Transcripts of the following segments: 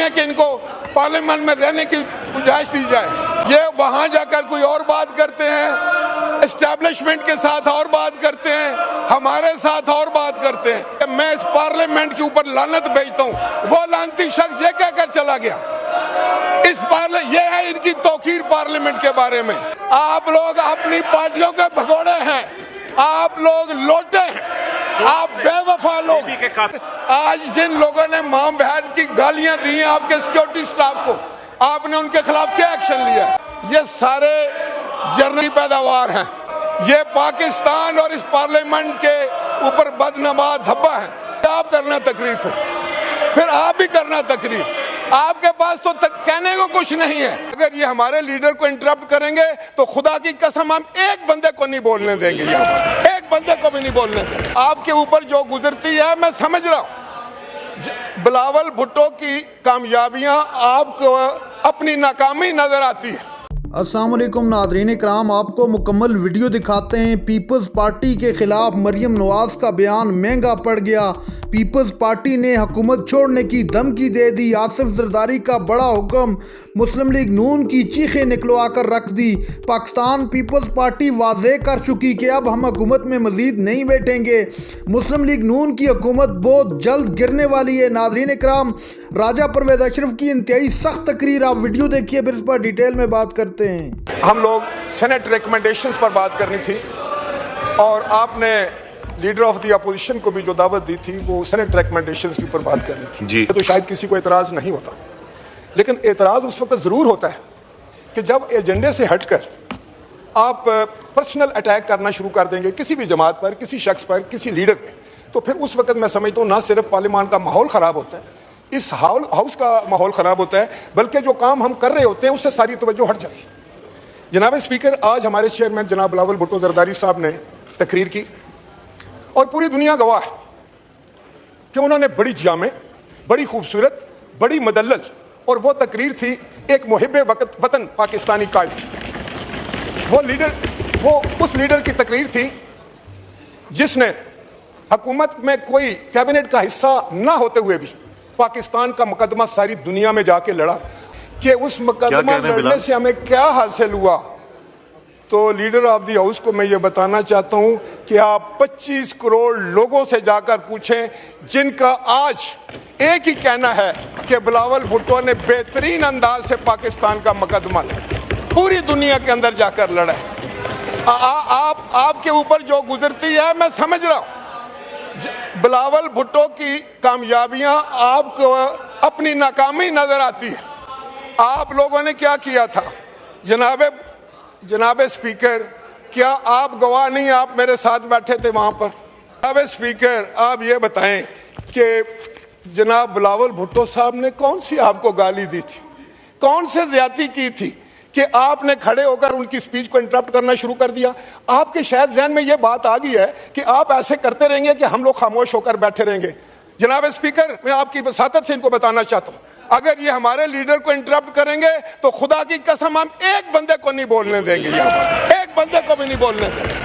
है कि इनको पार्लियामेंट में रहने की गुंजाइश दी जाए। ये वहाँ जाकर कोई और बात करते हैं, एस्टैब्लिशमेंट के साथ और बात करते हैं, हमारे साथ और बात करते हैं। मैं इस पार्लियामेंट के ऊपर लानत भेजता हूँ। वो लानती शख्स ये कहकर चला गया, ये है इनकी तौकीर पार्लियामेंट के बारे में। आप लोग अपनी पार्टियों के भगोड़े हैं, आप लोग लोटे हैं, आप बेवफा लोग। आज जिन लोगों ने मां बहन की गालियां दी हैं आपके सिक्योरिटी स्टाफ को, आपने उनके खिलाफ क्या एक्शन लिया? ये सारे जर्नली पैदावार हैं। ये पाकिस्तान और इस पार्लियामेंट के ऊपर बदनमा धब्बा है। आप करना तकरीर फिर आप भी करना तकरीर। आपके पास तो कहने को कुछ नहीं है। अगर ये हमारे लीडर को इंटरप्ट करेंगे तो खुदा की कसम हम एक बंदे को नहीं बोलने देंगे, एक बंदे को भी नहीं बोलने देंगे। आपके ऊपर जो गुजरती है मैं समझ रहा हूँ। बिलावल भुट्टो की कामयाबियां आपको अपनी नाकामी नजर आती है। अस्सलाम वालेकुम नाज़रीन इकराम, आपको मुकम्मल वीडियो दिखाते हैं। पीपल्स पार्टी के ख़िलाफ़ मरियम नवाज़ का बयान महंगा पड़ गया। पीपल्स पार्टी ने हुकूमत छोड़ने की धमकी दे दी। आसिफ जरदारी का बड़ा हुक्म, मुस्लिम लीग नून की चीखें निकलवा कर रख दी। पाकिस्तान पीपल्स पार्टी वाज़े कर चुकी कि अब हम हुकूमत में मज़ीद नहीं बैठेंगे। मुस्लिम लीग नून की हुकूमत बहुत जल्द गिरने वाली है। नाज़रीन इकराम, राजा परवेज़ अशरफ की इंतहाई सख्त तकरीर, आप वीडियो देखिए, फिर इस पर डिटेल में बात करते हैं। हम लोग सेनेट रिकमेंडेशंस पर बात करनी थी और आपने लीडर ऑफ द अपोजिशन को भी जो दावत दी थी वो सेनेट रिकमेंडेशंस के ऊपर बात करनी थी जी। तो शायद किसी को एतराज़ नहीं होता, लेकिन एतराज़ उस वक्त ज़रूर होता है कि जब एजेंडे से हटकर आप पर्सनल अटैक करना शुरू कर देंगे किसी भी जमात पर, किसी शख्स पर, किसी लीडर पर, तो फिर उस वक्त मैं समझता हूँ ना सिर्फ पार्लियामान का माहौल ख़राब होता है, इस हाउस का माहौल ख़राब होता है, बल्कि जो काम हम कर रहे होते हैं उससे सारी तवज्जो हट जाती है। जनाब स्पीकर, आज हमारे चेयरमैन जनाब बिलावल भुट्टो जरदारी साहब ने तकरीर की और पूरी दुनिया गवाह है कि उन्होंने बड़ी जामे, बड़ी खूबसूरत, बड़ी मदल्लल, और वो तकरीर थी एक मुहिब्बे वतन पाकिस्तानी कायद की। वो उस लीडर की तकरीर थी जिसने हुकूमत में कोई कैबिनेट का हिस्सा ना होते हुए भी पाकिस्तान का मुकदमा सारी दुनिया में जाके लड़ा कि उस मुकदमा लड़ने से हमें क्या हासिल हुआ। तो लीडर ऑफ द हाउस को मैं ये बताना चाहता हूँ कि आप 25 करोड़ लोगों से जाकर पूछें जिनका आज एक ही कहना है कि बिलावल भुट्टो ने बेहतरीन अंदाज से पाकिस्तान का मुकदमा पूरी दुनिया के अंदर जाकर लड़ा है। आपके ऊपर जो गुजरती है मैं समझ रहा हूँ। बिलावल भुट्टो की कामयाबियां आपको अपनी नाकामी नजर आती है। आप लोगों ने क्या किया था? जनाब स्पीकर, क्या आप गवाह नहीं, आप मेरे साथ बैठे थे वहां पर। जनाब स्पीकर, आप ये बताएं कि जनाब बिलावल भुट्टो साहब ने कौन सी आपको गाली दी थी, कौन से ज्यादती की थी कि आपने खड़े होकर उनकी स्पीच को इंटरप्ट करना शुरू कर दिया? आपके शायद जहन में ये बात आ गई है कि आप ऐसे करते रहेंगे कि हम लोग खामोश होकर बैठे रहेंगे। जनाब स्पीकर, मैं आपकी वसातत से इनको बताना चाहता हूँ, अगर ये हमारे लीडर को इंटरप्ट करेंगे तो खुदा की कसम हम एक बंदे को नहीं बोलने देंगे, एक बंदे को भी नहीं बोलने देंगे।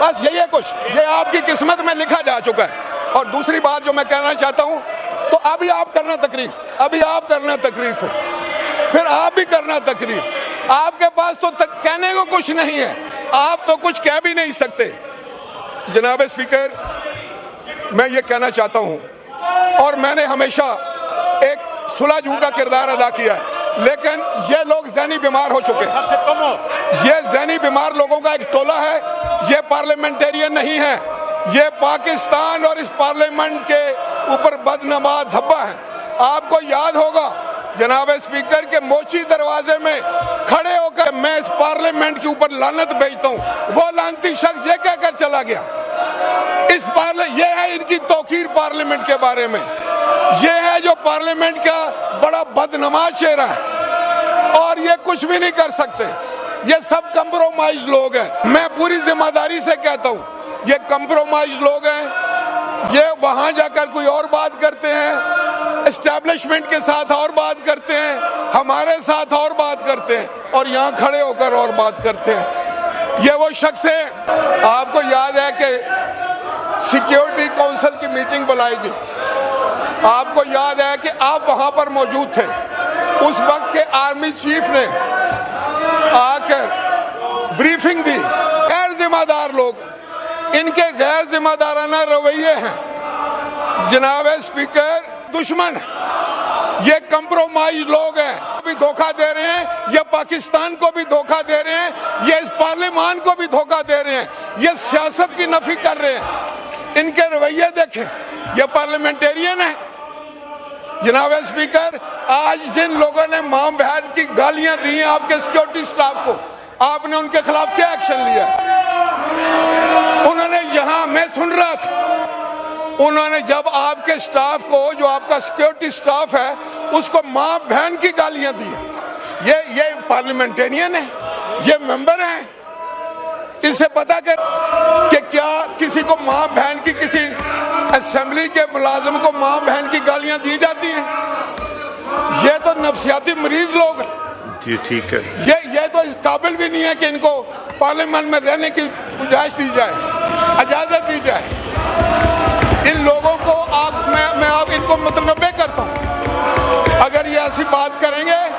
बस यही है कुछ, ये आपकी किस्मत में लिखा जा चुका है। और दूसरी बात जो मैं कहना चाहता हूँ, तो अभी आप करना तकरीर, अभी आप करना तकरीर, फिर आप भी करना तकरीर। आपके पास तो कहने को कुछ नहीं है, आप तो कुछ कह भी नहीं सकते। जनाब स्पीकर, मैं ये कहना चाहता हूँ, और मैंने हमेशा एक सुलझू का किरदार अदा किया है, लेकिन ये लोग ज़हनी बीमार हो चुके हैं। ये ज़हनी बीमार लोगों का एक टोला है, ये पार्लियामेंटेरियन नहीं है, ये पाकिस्तान और इस पार्लियामेंट के ऊपर बदनमा धब्बा है। आपको याद होगा जनाब स्पीकर के मोची दरवाजे में खड़े होकर मैं इस पार्लियामेंट के ऊपर लानत भेजता हूँ। वो लानती शख्स ये कहकर चला गया, ये है इनकी तौकीर पार्लियामेंट के बारे में। ये है जो पार्लियामेंट का बड़ा बदनमा चेहरा है और ये कुछ भी नहीं कर सकते। ये सब कंप्रोमाइज लोग हैं। मैं पूरी जिम्मेदारी से कहता हूँ, ये कंप्रोमाइज लोग हैं। ये वहां जाकर कोई और बात करते हैं, एस्टैब्लिशमेंट के साथ और बात करते हैं, हमारे साथ और बात करते हैं, और यहाँ खड़े होकर और बात करते हैं। ये वो शख्स है, आपको याद है कि सिक्योरिटी काउंसिल की मीटिंग बुलाई गई। आपको याद है कि आप वहां पर मौजूद थे। उस वक्त के आर्मी चीफ ने आकर ब्रीफिंग दी। गैर जिम्मेदार लोग, इनके गैर जिम्मेदाराना रवैये हैं। जनाब स्पीकर, दुश्मन ये कंप्रोमाइज लोग हैं, भी धोखा दे रहे हैं, ये पाकिस्तान को भी धोखा दे रहे हैं, ये इस पार्लियामान को भी धोखा दे रहे हैं, ये सियासत की नफी कर रहे हैं। इनके रवैये देखें, ये पार्लियामेंटेरियन है। जनाब स्पीकर, आज जिन लोगों ने मां बहन की गालियां दी हैं आपके सिक्योरिटी स्टाफ को, आपने उनके खिलाफ क्या एक्शन लिया? उन्होंने यहां, मैं सुन रहा था, उन्होंने जब आपके स्टाफ को, जो आपका सिक्योरिटी स्टाफ है, उसको मां बहन की गालियां दी। ये पार्लियामेंटेरियन है, ये मेंबर हैं। इससे पता कर कि क्या किसी को मां बहन की, किसी असेंबली के मुलाजिम को मां बहन की गालियां दी जाती हैं? ये तो नफसियाती मरीज लोग हैं। जी ठीक है। ये तो इस काबिल भी नहीं है कि इनको पार्लियामेंट में रहने की गुंजाइश दी जाए, इजाजत दी जाए। इन लोगों को मैं आप इनको मुतनब्बे करता हूँ, अगर ये ऐसी बात करेंगे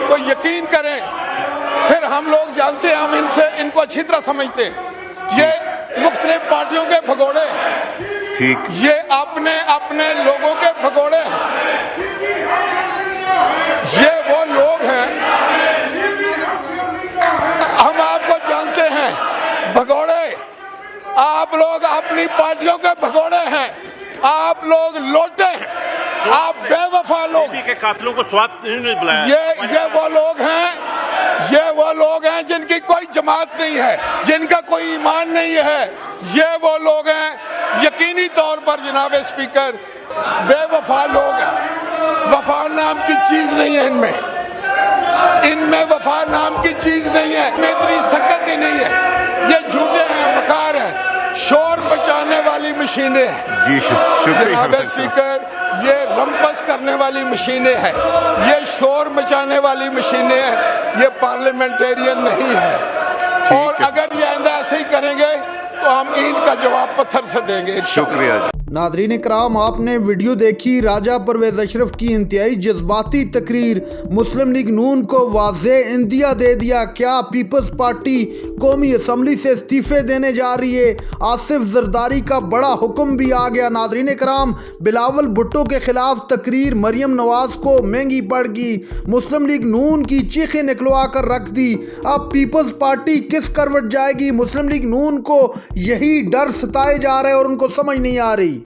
तो यकीन करें, फिर हम लोग जानते हैं, हम इनको अच्छी तरह समझते हैं। ये मुख्तलिफ पार्टियों के भगोड़े हैं, ठीक, ये अपने लोगों के भगोड़े हैं। ये वो लोग हैं, हम आपको जानते हैं, भगोड़े। आप लोग अपनी पार्टियों के भगोड़े हैं, आप लोग लोटे हैं, आप बेवफा लोग के कातलों को स्वाद नहीं बुलाया। ये वो लोग हैं जिनकी कोई जमात नहीं है, जिनका कोई ईमान नहीं है। ये वो लोग हैं यकीनी तौर पर जनाब स्पीकर, बेवफा लोग हैं। वफा नाम की चीज नहीं है इनमें वफा नाम की चीज नहीं है, इनमें इतनी सकत ही नहीं है। ये झूठे हैं, मकार हैं, शोर मचाने वाली मशीनें हैं। जी जनाब स्पीकर, ये रंपस करने वाली मशीनें हैं, ये शोर मचाने वाली मशीनें हैं, ये पार्लियामेंटेरियन नहीं है। और अगर ये आइंदा ऐसे ही करेंगे तो हम ईंट का जवाब पत्थर से देंगे। शुक्रिया। नादरीन कराम, आपने वीडियो देखी राजा परवेज अशरफ की इंतहाई जज्बाती तकरीर। मुस्लिम लीग नून को वाज़ेह इंदिया दे दिया, क्या पीपल्स पार्टी कौमी असम्बली से इस्तीफ़े देने जा रही है। आसिफ जरदारी का बड़ा हुक्म भी आ गया। नादरीन कराम, बिलावल भुट्टो के खिलाफ तकरीर मरियम नवाज को महंगी पड़ गई। मुस्लिम लीग नून की चीखें निकलवा कर रख दी। अब पीपल्स पार्टी किस करवट जाएगी? मुस्लिम लीग नून को यही डर सताए जा रहे और उनको समझ नहीं आ रही।